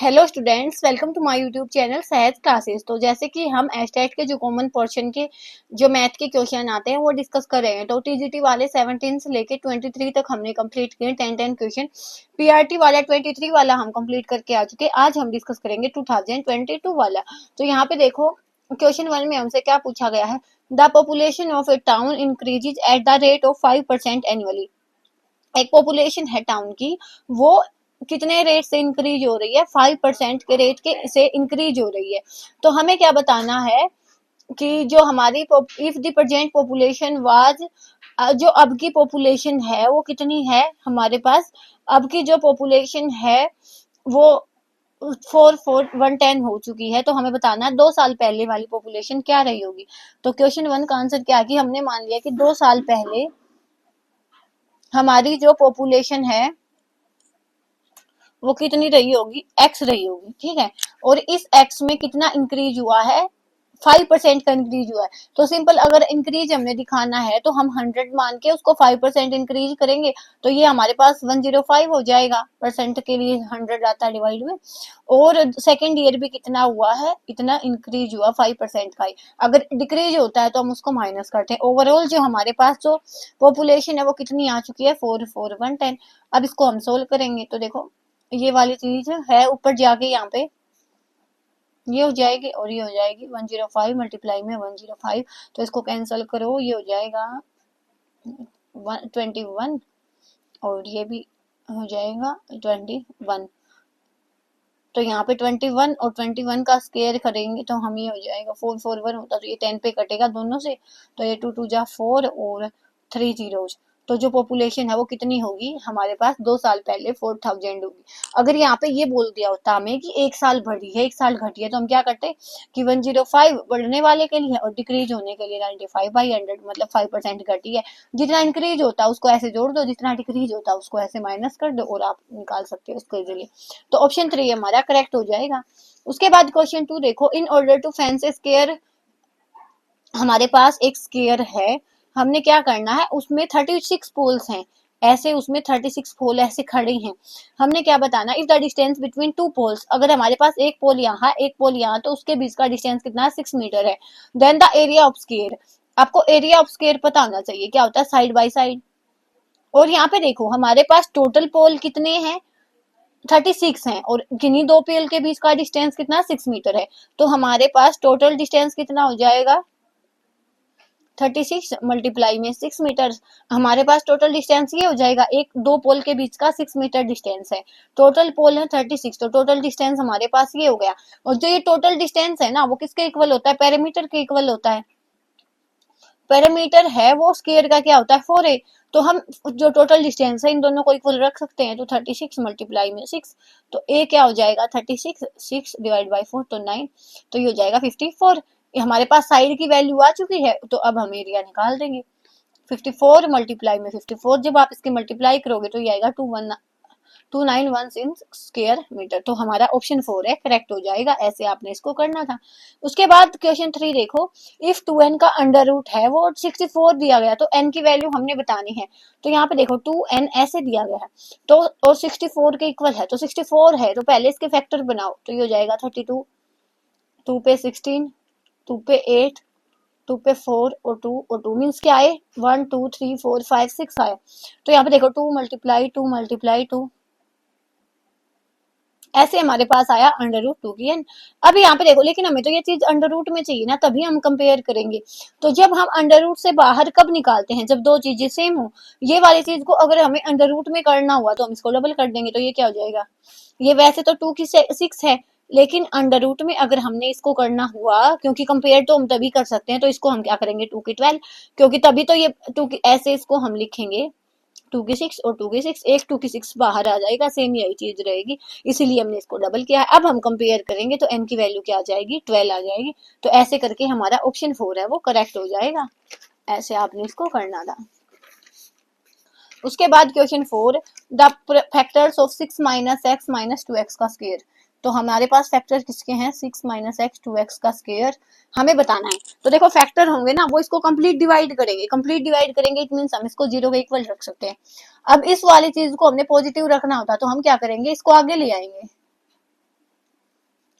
Hello students, welcome to my YouTube channel Sahaj classes. तो जैसे कि हम एस्टेट के जो कॉमन पोर्शन के जो मैथ के क्वेश्चन आते हैं वो डिस्कस कर रहे हैं। तो टीजीटी वाले 17 से लेके 23 तक हमने कंप्लीट किए 10 क्वेश्चन। पीआरटी वाला 23 वाला हम कंप्लीट करके आ चुके। आज हम डिस्कस करेंगे 2022 वाला। तो यहाँ पे देखो क्वेश्चन 1 में हमसे क्या पूछा गया है। The population of A town increases at the rate of 5% annually. एक पॉपुलेशन है टाउन की, वो कितने रेट से इंक्रीज हो रही है? 5% के रेट के से इंक्रीज हो रही है। तो हमें क्या बताना है कि जो हमारी if the present population was, जो अब की पॉपुलेशन है वो कितनी है हमारे पास। अब की जो पॉपुलेशन है वो 110 हो चुकी है। तो हमें बताना है 2 साल पहले वाली पॉपुलेशन क्या रही होगी। तो क्वेश्चन 1 का आंसर क्या है कि हमने मान लिया कि 2 साल पहले हमारी जो पॉपुलेशन है वो कितनी रही होगी? एक्स रही होगी, ठीक है। और इस एक्स में कितना इंक्रीज हुआ है? 5% का इंक्रीज हुआ है। तो सिंपल, अगर इंक्रीज हमने दिखाना है तो हम 100 मान के उसको 5% इंक्रीज करेंगे तो ये हमारे पास 105 हो जाएगा। परसेंट के लिए 100 आता है डिवाइड में। और सेकेंड ईयर भी कितना हुआ है? इतना इंक्रीज हुआ 5% का ही। अगर डिक्रीज होता है तो हम उसको माइनस करते हैं। ओवरऑल जो हमारे पास जो पॉपुलेशन है वो कितनी आ चुकी है? 44110। अब इसको हम सोल्व करेंगे तो देखो ये वाली चीज है ऊपर जाके यहाँ पे ये हो जाएगी और ये हो जाएगी 105 मल्टीप्लाई में 105। तो इसको कैंसिल करो, ये हो जाएगा 21 और ये भी हो जाएगा 21। तो यहाँ पे 21 और 21 का स्क्वायर करेंगे तो हम ये हो जाएगा 441 होता तो ये 10 पे कटेगा दोनों से। तो ये 2 2 जा 4 और 3 जीरोज। तो जो पॉपुलेशन है वो कितनी होगी हमारे पास? 2 साल पहले 4000 होगी। अगर यहाँ पे ये बोल दिया होता हमें कि 1 साल बढ़ी है 1 साल घटी है तो हम क्या करते कि 105 बढ़ने वाले के लिए और डिक्रीज होने के लिए 95/100, मतलब 5% घटी है। जितना इंक्रीज होता है उसको ऐसे जोड़ दो, जितना डिक्रीज होता है उसको ऐसे माइनस कर दो और आप निकाल सकते हो उसको इजीली। तो ऑप्शन 3 हमारा करेक्ट हो जाएगा। उसके बाद क्वेश्चन 2 देखो। In order to fence a square, हमारे पास एक स्क्वायर है, हमने क्या करना है उसमें 36 पोल्स हैं। ऐसे उसमें 36 पोल ऐसे खड़े हैं। हमने क्या बताना, if the distance between 2 poles, अगर हमारे पास एक पोल यहाँ एक पोल यहाँ तो उसके बीच का डिस्टेंस कितना? 6 मीटर है। Then the area of square, आपको एरिया ऑफ स्क्वायर पता होना चाहिए क्या होता है? Side by side. और यहाँ पे देखो हमारे पास टोटल पोल कितने हैं? 36 हैं और किन्हीं दो पोल के बीच का डिस्टेंस कितना? 6 मीटर है। तो हमारे पास टोटल डिस्टेंस कितना हो जाएगा? 36 मल्टीप्लाई में 6 मीटर। हमारे पास टोटल डिस्टेंस ये हो जाएगा, एक दो पोल के बीच का 6 मीटर डिस्टेंस है। टोटल पोल है 36, तो टोटल डिस्टेंस हमारे पास ये हो गया। और जो ये टोटल डिस्टेंस है ना वो किसके इक्वल होता है? पेरीमीटर के इक्वल होता है। पेरीमीटर है वो स्क्वायर का क्या होता है? 4a। तो हम जो टोटल डिस्टेंस है इन दोनों को इक्वल रख सकते हैं। तो 36 मल्टीप्लाई में 6, तो a क्या हो जाएगा? 36, 6 डिवाइड बाई 4 तो 9, तो ये हो जाएगा 54। हमारे पास साइड की वैल्यू आ चुकी है तो अब हम एरिया निकाल देंगे। 54 मल्टीप्लाई में 54, जब आप इसके मल्टीप्लाई करोगे तो ये आएगा 291 इन स्क्वायर मीटर। तो हमारा ऑप्शन 4 है करेक्ट हो जाएगा। ऐसे आपने इसको करना था। उसके बाद क्वेश्चन 3 देखो। इफ 2n का अंडर रूट है वो 64 दिया गया तो n की वैल्यू हमने बतानी है। तो यहाँ पे देखो 2n ऐसे दिया गया है तो और 64 के इक्वल है तो 64 है तो पहले इसके फैक्टर बनाओ तो ये हो जाएगा 32, 2 पे 16, 2 पे 8, 2 पे 4 और 2 और 2 मीन्स क्या आए? 1 2 3 4 5 6 आए। तो यहाँ पे देखो 2 मल्टीप्लाई 2 मल्टीप्लाई 2, ऐसे हमारे पास आया अंडर रूट 2 की एन। अब यहाँ पे देखो लेकिन हमें तो ये चीज अंडर रूट में चाहिए ना, तभी हम कंपेयर करेंगे। तो जब हम अंडर रूट से बाहर कब निकालते हैं? जब दो चीजें सेम हो। ये वाली चीज को अगर हमें अंडर रूट में करना हुआ तो हम इसको डबल कर देंगे तो ये क्या हो जाएगा? ये वैसे तो 2 की 6 है लेकिन अंडर रूट में अगर हमने इसको करना हुआ, क्योंकि कंपेयर तो हम तभी कर सकते हैं, तो इसको हम क्या करेंगे 2 की 12, क्योंकि तभी तो ये 2 की ऐसे इसको हम लिखेंगे 2 की 6 और 2 की 6, एक 2 की 6 बाहर आ जाएगा, सेम यही चीज रहेगी, इसीलिए हमने इसको डबल किया है। अब हम कंपेयर करेंगे तो n की वैल्यू क्या आ जाएगी? 12 आ जाएगी। तो ऐसे करके हमारा ऑप्शन 4 है वो करेक्ट हो जाएगा। ऐसे आपने इसको करना था। उसके बाद question 4, the factors of 6 minus x minus 2x का स्क्वायर। तो हमारे पास फैक्टर किसके हैं? 6 माइनस एक्स 2x का स्क्वायर हमें बताना है। तो देखो फैक्टर होंगे ना वो इसको कंप्लीट डिवाइड करेंगे, कंप्लीट डिवाइड करेंगे इट मींस हम इसको 0 के इक्वल रख सकते हैं। अब इस वाली चीज को हमने पॉजिटिव रखना होता तो हम क्या करेंगे? इसको आगे ले आएंगे।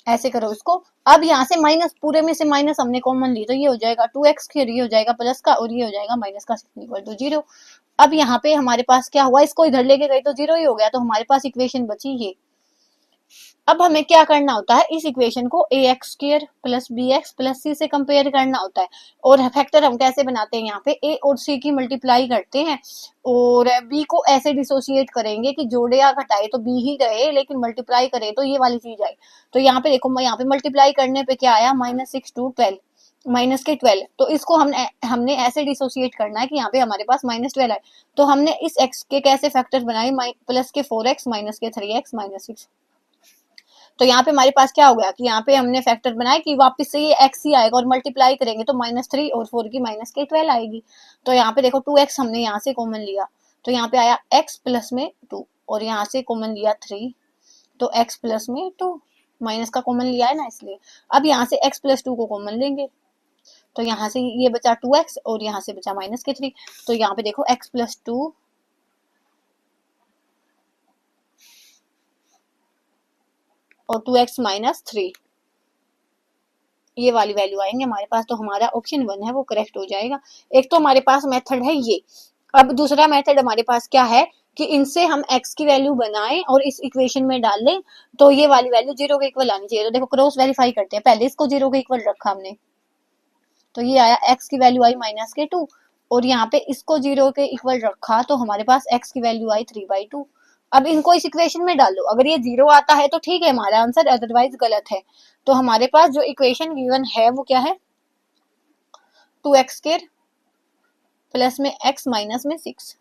ऐसे करो इसको। अब यहाँ से माइनस, पूरे में से माइनस हमने कॉमन ली तो ये हो जाएगा 2x स्क्वायर, ये हो जाएगा प्लस का और ये हो जाएगा माइनस का, इक्वल टू 0। अब यहाँ पे हमारे पास क्या हुआ, इसको इधर लेके गए तो 0 ही हो गया, तो हमारे पास इक्वेशन बची ये। अब हमें क्या करना होता है, इस इक्वेशन को a x square plus b x plus c से कंपेयर करना होता है। और फैक्टर हम कैसे बनाते हैं, यहाँ पे ए और सी की मल्टीप्लाई करते हैं और बी को ऐसे डिसोसिएट करेंगे कि जोड़े या घटाए तो बी ही रहे, लेकिन मल्टीप्लाई करे तो ये वाली चीज आए। तो यहाँ पे देखो, यहाँ पे मल्टीप्लाई करने पे क्या आया, -6 to 12, माइनस के 12। तो इसको हमने हमने ऐसे डिसोसिएट करना है कि यहाँ पे हमारे पास -12 आए। तो हमने इस x के कैसे फैक्टर बनाए, प्लस के 4x माइनस के 3x माइनस 6। तो यहाँ पे हमारे पास क्या हो गया कि यहाँ पे हमने फैक्टर बनाया कि वापस से ये x ही आएगा और मल्टीप्लाई करेंगे तो -3 और 4 की माइनस के 12 आएगी। तो यहाँ पे देखो 2x हमने यहाँ से कॉमन लिया तो यहाँ पे आया x प्लस में 2 और यहाँ से कॉमन लिया 3 तो x प्लस में 2, माइनस का कॉमन लिया है ना इसलिए। अब यहाँ से x प्लस 2 को कॉमन लेंगे तो यहाँ से ये बचा 2x और यहाँ से बचा माइनस के 3। तो यहाँ पे देखो x प्लस 2 और 2x माइनस 3, ये वाली वैल्यू आएंगे हमारे पास। तो हमारा ऑप्शन 1 है वो करेक्ट हो जाएगा। एक तो हमारे पास मेथड है ये। अब दूसरा मेथड हमारे पास क्या है कि इनसे हम x की वैल्यू बनाएं और इस इक्वेशन में डाल लें तो ये वाली वैल्यू 0 के इक्वल आनी चाहिए। तो देखो क्रॉस वेरीफाई करते हैं, पहले इसको 0 के इक्वल रखा हमने तो ये आया x की वैल्यू आई -2 और यहाँ पे इसको 0 के इक्वल रखा तो हमारे पास x की वैल्यू आई 3/2। अब इनको इस इक्वेशन में डालो, अगर ये 0 आता है तो ठीक है हमारा आंसर, अदरवाइज गलत है। तो हमारे पास जो इक्वेशन गिवन है वो क्या है, 2x² प्लस में x माइनस में 6।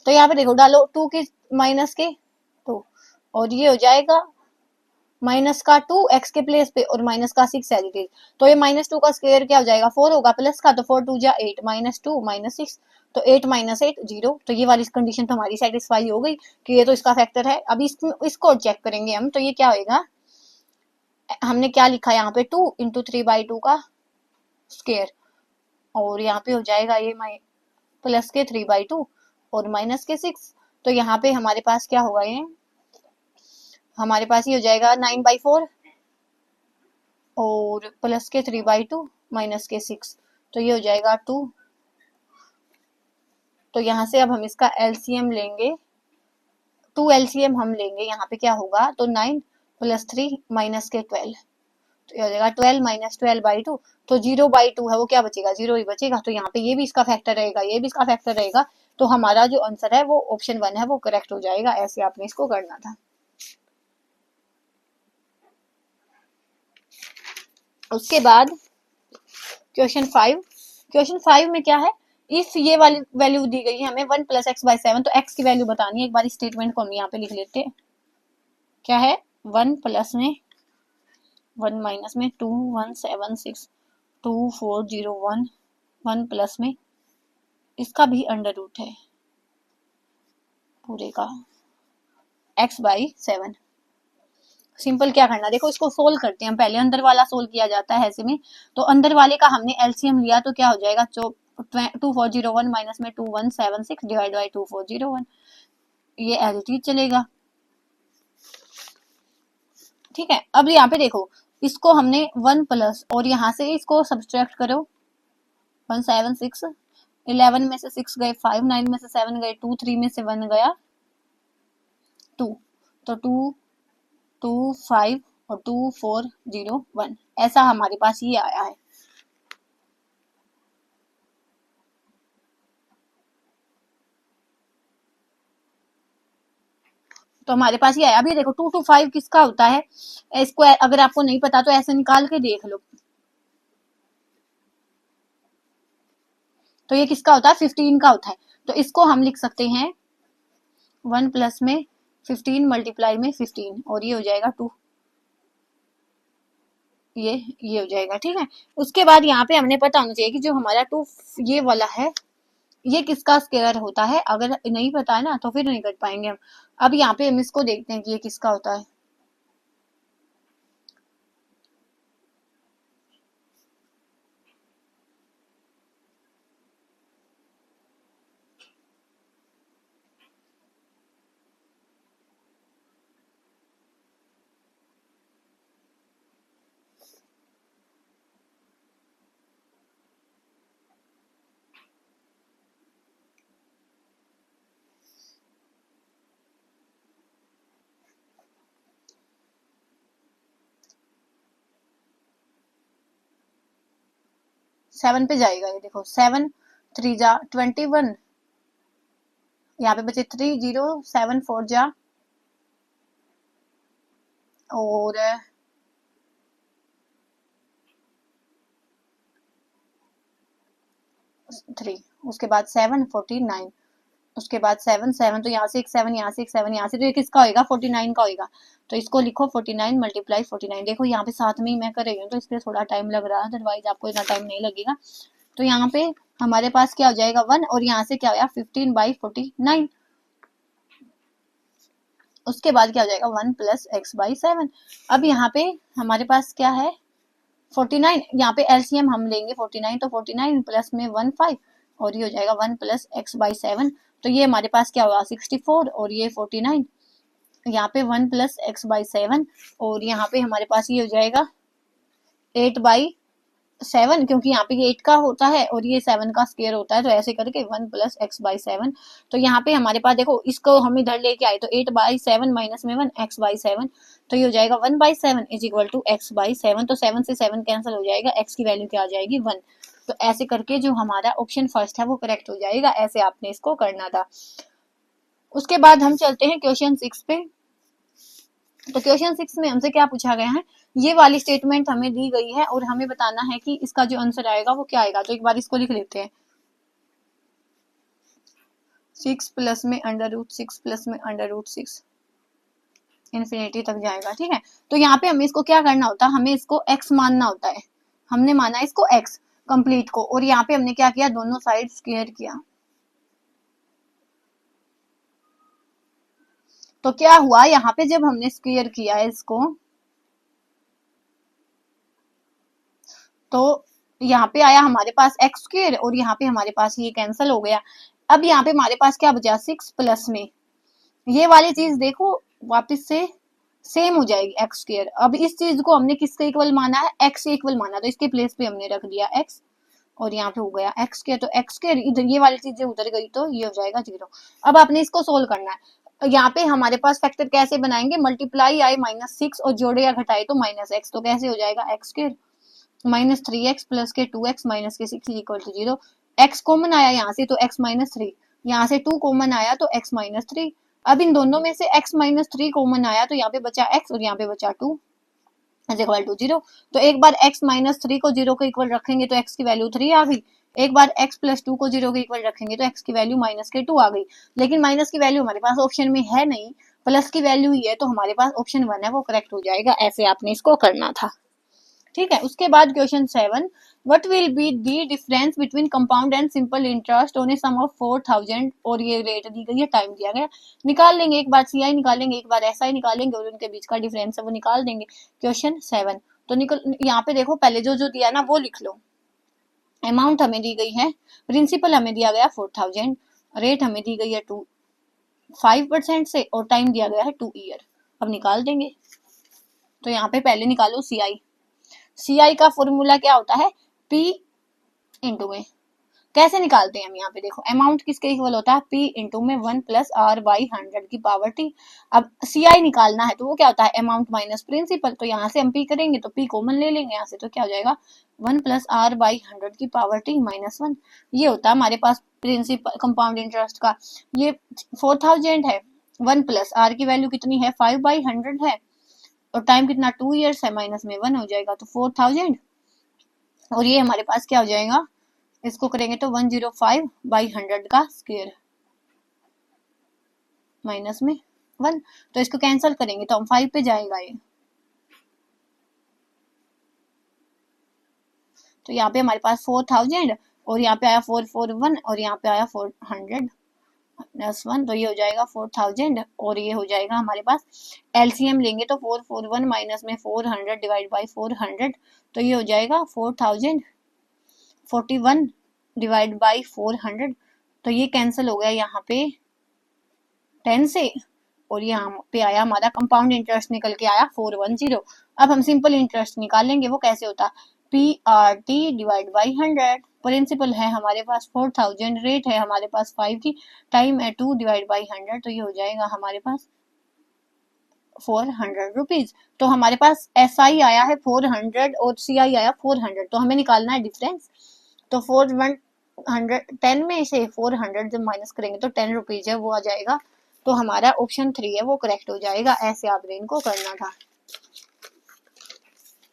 तो यहाँ पे देखो डालो 2 के माइनस के 2 और ये हो जाएगा माइनस का 2 x के प्लेस पे और माइनस का 6 एज इट इज। तो ये -2 का स्क्वायर क्या हो जाएगा 4 होगा, प्लस का तो 4 2 जा 8, -2 -6 तो 8 - 8 0। तो ये वाली कंडीशन तो हमारी सेटिस्फाई हो गई कि ये तो इसका फैक्टर है। अभी इसको चेक करेंगे हम, तो ये क्या होगा, हमने क्या लिखा यहाँ पे 2 × 3/2 का स्क्वायर और यहाँ पे हो जाएगा ये प्लस के 3/2 और माइनस के 6। तो यहाँ पे हमारे पास क्या होगा, ये हमारे पास ये हो जाएगा 9/4 और प्लस के 3/2 माइनस के 6 तो ये हो जाएगा 2। तो यहाँ से अब हम इसका एलसीएम लेंगे, 2 एलसीएम हम लेंगे, यहाँ पे क्या होगा तो 9 प्लस 3 माइनस के 12 तो ये हो जाएगा 12 - 12/2। तो 0/2 है वो क्या बचेगा, 0 ही बचेगा। तो यहाँ पे ये भी इसका फैक्टर रहेगा, ये भी इसका फैक्टर रहेगा। तो हमारा जो आंसर है वो ऑप्शन 1 है वो करेक्ट हो जाएगा। ऐसे आपने इसको करना था। उसके बाद क्वेश्चन 5 में क्या है, इफ ये वाली वैल्यू दी गई है हमें 1 + x/7 तो x की वैल्यू बतानी है। एक बार स्टेटमेंट को हम यहाँ पे लिख लेते हैं। क्या है, 1 प्लस में 1 माइनस में 2 1 7 6 2 4 0 1 1 प्लस में इसका भी अंडर रूट है पूरे का x/7। सिंपल क्या करना, देखो इसको सोल्व करते हैं। पहले अंदर वाला सोल्व किया जाता है ऐसे में। तो अंदर वाले का हमने एलसीएम लिया तो क्या हो जाएगा, 2401 माइनस में 2176 डिवाइड बाई 2401, ये एज इट इज चलेगा। ठीक है, अब यहाँ पे देखो इसको हमने 1 प्लस और यहाँ से इसको सब्सट्रैक्ट करो 176, 11 में से 6 गए 5, 9 में से 7 गए 2, 3 में से 1 गया 2, तो 2 2 5 और 2 4 0 1 ऐसा हमारे पास ये आया है। तो हमारे पास ये आया। अभी देखो 2 to 5 किसका होता है, इसको अगर आपको नहीं पता तो ऐसे निकाल के देख लो। तो ये किसका होता है, 15 का होता है। तो इसको हम लिख सकते हैं 1 प्लस में 15 मल्टीप्लाई में 15 और ये हो जाएगा 2, ये हो जाएगा। ठीक है, उसके बाद यहाँ पे हमने पता होना चाहिए कि जो हमारा 2 ये वाला है ये किसका स्क्वायर होता है। अगर नहीं पता है ना तो फिर नहीं कर पाएंगे हम। अब यहाँ पे हम इसको देखते हैं कि ये किसका होता है। 7 पे जाएगा ये, देखो 7 3 जा 21, यहाँ पे बचे 3 0 7 4 जा और 3, उसके बाद 7 49, उसके बाद 7 7, तो यहाँ से एक 7, यहाँ से एक 7, यहाँ से, तो ये किसका होगा 49 का होगा। तो इसको लिखो 49 मल्टीप्लाई 49। देखो यहाँ पे साथ में ही मैं कर रही हूँ तो इसलिए थोड़ा टाइम लग रहा है, अदरवाइज आपको इतना टाइम नहीं लगेगा। तो यहाँ पे हमारे पास क्या हो जाएगा 1, और यहाँ से क्या होगा 15/49। उसके बाद क्या हो जाएगा 1 प्लस x/7। अब यहाँ पे हमारे पास क्या है 49, यहाँ पे एलसीएम हम लेंगे 49, तो 49 प्लस में 1 5, और ये हो जाएगा 1 प्लस x/7। तो ये हमारे पास क्या होगा 64, और ये 49, यहाँ पे 1 प्लस x/7, और यहाँ पे हमारे पास ये हो जाएगा 8/7, क्योंकि यहाँ पे ये 8 का होता है और ये 7 का स्क्वायर होता है, तो ऐसे करके 1 प्लस x/7। तो यहाँ पे हमारे पास देखो इसको हम इधर लेके आए तो 8/7 माइनस में 1 x/7, तो ये हो जाएगा 1/7 इज इक्वल टू x/7। तो 7 से 7 कैंसिल हो जाएगा, x की वैल्यू क्या आ जाएगी 1। तो ऐसे करके जो हमारा ऑप्शन फर्स्ट है वो करेक्ट हो जाएगा, ऐसे आपने इसको करना था। उसके बाद हम चलते हैं क्वेश्चन 6 पे। तो क्वेश्चन 6 में हमसे क्या पूछा गया है, ये वाली स्टेटमेंट हमें दी गई है और हमें बताना है कि इसका जो आंसर आएगा वो क्या आएगा। तो एक बार इसको लिख लेते हैं, 6 प्लस में √6 प्लस में √6 इन्फिनिटी तक जाएगा, ठीक है। तो यहाँ पे हमें इसको क्या करना होता है, हमें इसको x मानना होता है। हमने माना इसको x कंप्लीट को, और यहाँ पे हमने क्या किया दोनों साइड स्क्वायर किया। तो क्या हुआ यहाँ पे जब हमने स्क्वायर किया है इसको, तो यहाँ पे आया हमारे पास एक्स स्क्वायर, और यहाँ पे हमारे पास ये कैंसिल हो गया। अब यहाँ पे हमारे पास क्या बचा 6 प्लस में ये वाली चीज देखो वापस से सेम हो जाएगी एक्स स्क्वायर। अब इस चीज को हमने किसके इक्वल माना है, एक्स के इक्वल माना, तो इसके प्लेस पे हमने रख दिया एक्स, और यहाँ पे हो गया एक्स स्क्वायर। तो एक्स स्क्वायर इधर ये वाली चीजें उधर गई तो ये हो जाएगा 0। अब आपने इसको सोल्व करना है। यहाँ पे हमारे पास फैक्टर कैसे बनाएंगे, मल्टीप्लाई आए -6 और जोड़े या घटाए तो -x, तो कैसे हो जाएगा एक्स स्क्वायर -3x प्लस के 2x माइनस के 6 इक्वल टू 0। x कॉमन आया यहाँ से तो x -3, यहाँ से 2 कॉमन आया तो x -3। अब इन दोनों में से x -3 कॉमन आया तो यहाँ पे बचा x और यहाँ पे बचा 2 इज इक्वल टू 0। तो एक बार x -3 को 0 के इक्वल रखेंगे तो x की वैल्यू 3 आ गई। एक बार x प्लस 2 को 0 के इक्वल रखेंगे तो x की वैल्यू -2 आ गई। लेकिन माइनस की वैल्यू हमारे पास ऑप्शन में है नहीं, प्लस की वैल्यू ही है, तो हमारे पास ऑप्शन 1 है वो करेक्ट हो जाएगा। ऐसे आपने इसको करना था, ठीक है। उसके बाद question 7, what will be the difference between compound and simple interest on a sum of 4000, और ये रेट दी गई है, टाइम दिया गया। निकाल लेंगे, एक बार सीआई निकालेंगे, एक बार एसआई निकालेंगे, और उनके बीच का डिफरेंस है वो निकाल देंगे। क्वेश्चन 7 तो निकल, यहाँ पे देखो पहले जो जो दिया ना वो लिख लो। अमाउंट हमें दी गई है, प्रिंसिपल हमें दिया गया 4000, रेट हमें दी गई है 5% से, और टाइम दिया गया है 2 ईयर। अब निकाल देंगे। तो यहाँ पे पहले निकालो सीआई। सीआई का फॉर्मूला क्या होता है, P इंटू में। कैसे निकालते हैं हम, यहाँ पे देखो अमाउंट किसके इक्वल होता है, P इंटू में 1 प्लस R/100 की पावर T। अब सीआई निकालना है तो वो क्या होता है अमाउंट माइनस प्रिंसिपल, तो यहाँ से हम P करेंगे तो P कॉमन ले लेंगे यहाँ से, तो क्या हो जाएगा 1 प्लस R/100 की पावर T -1। ये होता है हमारे पास प्रिंसिपल कंपाउंड इंटरेस्ट का। ये 4000 है, 1 प्लस R की वैल्यू कितनी है 5/100 है, और टाइम कितना 2 ईयर्स है, माइनस में 1 हो जाएगा तो 4000, और ये हमारे पास क्या हो जाएगा, इसको करेंगे तो 105/100 का स्क्वायर माइनस में 1। तो इसको कैंसिल करेंगे तो हम 5 पे जाएगा ये। तो यहाँ पे हमारे पास 4000, और यहाँ पे आया 441, और यहाँ पे आया 400 -1, तो ये हो जाएगा 4000, और ये हो जाएगा हमारे पास एलसीएम लेंगे तो 441 माइनस में 400 डिवाइड बाई 400, तो ये हो जाएगा 4041 डिवाइड बाई 400। तो ये कैंसिल हो गया यहाँ पे 10 से, और यहाँ पे आया हमारा कंपाउंड इंटरेस्ट निकल के आया 410। अब हम सिंपल इंटरेस्ट निकालेंगे, वो कैसे होता, PRT डिवाइड बाई 100। प्रिंसिपल है हमारे पास 4000, रेट है हमारे पास 5 की, टाइम है 2 डिवाइड बाई 100, तो ये हो जाएगा हमारे पास 400 रुपीज। तो हमारे पास SI आया है 400 और CI आया 400, तो हमें निकालना है डिफरेंस। तो 410 में से 400 जब माइनस करेंगे तो 10 रुपीज है वो आ जाएगा। तो हमारा ऑप्शन 3 है वो करेक्ट हो जाएगा। ऐसे आपने इनको करना था।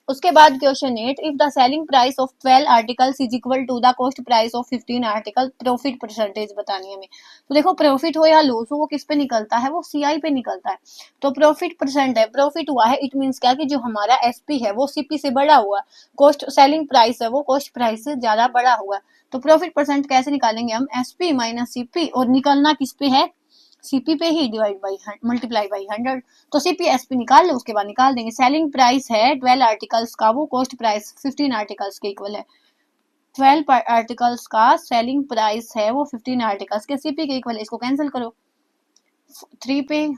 उसके बाद question 8, if the selling price of 12 articles is equal to the cost price of 15 article, profit percentage बतानी है हमें। तो देखो प्रॉफिट हो या लॉस हो वो किस पे निकलता है, वो सीआई पे निकलता है। तो प्रॉफिट परसेंट है, प्रॉफिट हुआ है, इट मींस क्या कि जो हमारा एसपी है वो सीपी से बड़ा हुआ, कॉस्ट सेलिंग प्राइस है वो कॉस्ट प्राइस से ज्यादा बड़ा हुआ। तो प्रॉफिट परसेंट कैसे निकालेंगे हम, एसपी माइनस सीपी, और निकलना किस पे है, सीपी पे ही, डिवाइड बाई मल्टीप्लाई बाई 100। तो सीपी एसपी निकाल लो, उसके बाद निकाल देंगे। सेलिंग प्राइस है 12 आर्टिकल्स का, वो कॉस्ट प्राइस 15 आर्टिकल्स के इक्वल है। 12 आर्टिकल्स का सेलिंग प्राइस है वो 15 आर्टिकल्स के सीपी के इक्वल है। इसको कैंसिल करो 3 पे,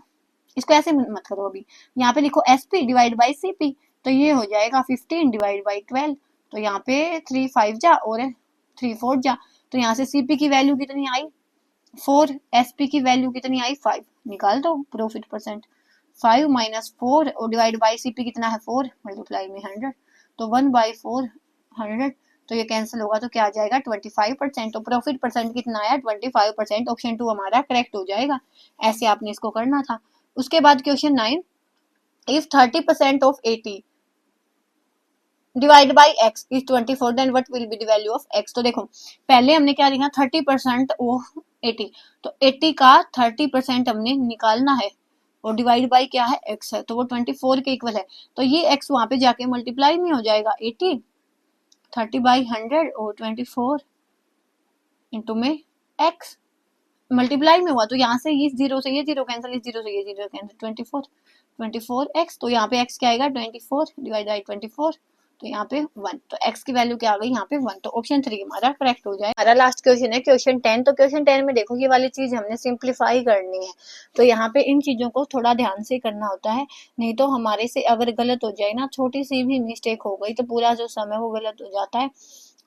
इसको ऐसे मत करो, अभी यहाँ पे लिखो एसपी डिवाइड बाई सीपी, तो ये हो जाएगा 15 डिवाइड बाई 12। तो यहाँ पे 3 5 जा और 3 4 जा, तो यहाँ से सीपी की वैल्यू कितनी आई 4, एसपी की वैल्यू कितनी आई 5, निकाल दो प्रॉफिट परसेंट। 5 माइनस 4 और डिवाइड बाई सीपी कितना है 4, मल्टीप्लाई में 100, तो 1/4 100, तो ये कैंसिल होगा तो क्या आ जाएगा 25%। तो प्रॉफिट परसेंट कितना आया 25%। ऑप्शन 2 हमारा करेक्ट हो जाएगा। ऐसे आपने इसको करना था। उसके बाद question 9, if 30% of 80 divide by x is 24 then what will be the value of x। तो देखो पहले हमने क्या लिखा 30% ऑफ 80, तो 80 का 30% हमने निकालना है और डिवाइड बाई क्या है x है, तो वो 24 के इक्वल है। तो ये x वहां पे जाके मल्टीप्लाई में हो जाएगा 80 30/100 और 24 इंटू में x मल्टीप्लाई में हुआ, तो यहाँ से ये जीरो से ये जीरो कैंसिल, इस जीरो से ये जीरो कैंसिल, 24x, तो यहाँ पे x क्या आएगा 24 डिवाइड बाई 24, तो यहाँ पे 1, तो x की वैल्यू क्या आ गई यहाँ पे 1। तो ऑप्शन 3 हमारा करेक्ट हो जाए। हमारा लास्ट क्वेश्चन है क्वेश्चन 10। तो क्वेश्चन 10 में देखो ये वाली चीज हमने सिंप्लीफाई करनी है, तो यहाँ पे इन चीजों को थोड़ा ध्यान से करना होता है, नहीं तो हमारे से अगर गलत हो जाए ना, छोटी सी भी मिस्टेक हो गई तो पूरा जो सम है वो गलत हो जाता है।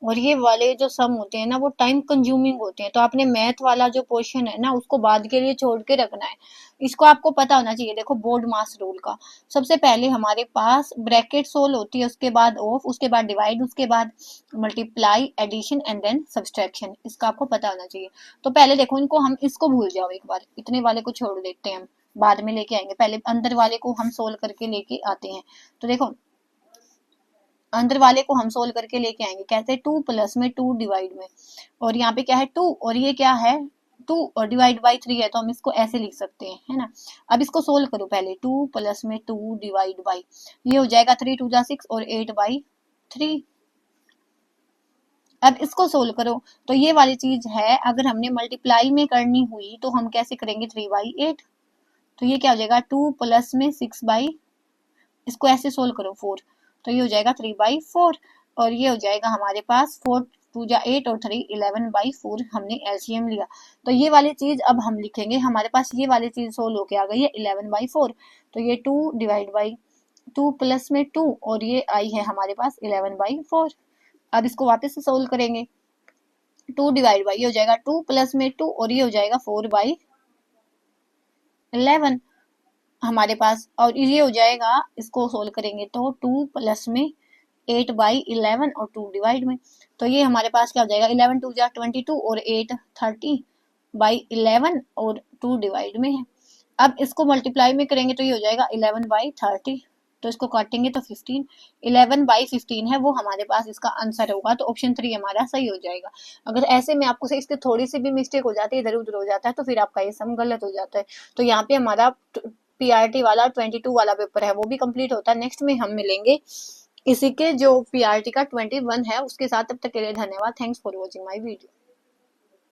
और ये वाले जो सम होते हैं ना वो टाइम कंज्यूमिंग होते हैं, तो आपने मैथ वाला जो पोर्शन है ना उसको बाद के लिए छोड़ के रखना है। इसको आपको पता होना चाहिए। देखो बोर्ड मास रूल का सबसे पहले हमारे पास ब्रैकेट सोल होती है, उसके बाद ऑफ, उसके बाद डिवाइड, उसके बाद multiply, addition and then subtraction. इसका आपको पता होना चाहिए। तो पहले देखो इनको, हम इसको भूल जाओ एक बार, इतने वाले को छोड़ देते हैं, हम बाद में लेके आएंगे, पहले अंदर वाले को हम सोल्व करके लेके आते हैं। तो देखो अंदर वाले को हम सोल्व करके लेके आएंगे कैसे, 2 प्लस में 2 डिवाइड में, और यहाँ पे क्या है 2 और ये क्या है 2 और डिवाइड बाई 3 है, तो हम इसको ऐसे लिख सकते हैं, है ना। अब इसको सोल्व करो पहले, 2 प्लस में 2 डिवाइड बाई, ये हो जाएगा 3 2 जा 6 और 8/3। अब इसको सोल्व करो, तो ये वाली चीज है अगर हमने मल्टीप्लाई में करनी हुई तो हम कैसे करेंगे 3/8, तो ये क्या हो जाएगा 2 प्लस में 6 इसको ऐसे सोल्व करो 4, तो ये हो जाएगा 3/4, और ये हो जाएगा हमारे पास 4 2 जा 8 और 3 11/4, हमने एलसीएम लिया। तो ये वाली चीज अब हम लिखेंगे, हमारे पास ये वाली चीज सोल्व होके आ गई है 11/4, तो ये 2 डिवाइड बाई 2 प्लस में 2 और ये आई है हमारे पास 11/4। अब इसको वापस से सोल्व करेंगे, 2 डिवाइड बाई ये हो जाएगा 2 प्लस में 2 और ये हो जाएगा 4/11 हमारे पास, और ये हो जाएगा, इसको सोल्व करेंगे तो 2 प्लस में 8/11 और 2 डिवाइड में, तो ये हमारे पास क्या हो जाएगा 11 2 जा 22 और 8 30/11 और 2 डिवाइड में है। अब इसको मल्टीप्लाई में करेंगे तो ये हो जाएगा 11/30, तो इसको काटेंगे तो 15, 11/15 है वो हमारे पास इसका आंसर होगा। तो ऑप्शन 3 हमारा सही हो जाएगा। अगर ऐसे में आपको से इसकी थोड़ी सी भी मिस्टेक हो जाती है, इधर उधर हो जाता है, तो फिर आपका ये सम गलत हो जाता है। तो यहाँ पे हमारा पीआरटी वाला 22 वाला पेपर है वो भी कंप्लीट होता है। नेक्स्ट में हम मिलेंगे इसी के जो पीआरटी का 21 है उसके साथ। तब तक के लिए धन्यवाद। Thanks for watching my video.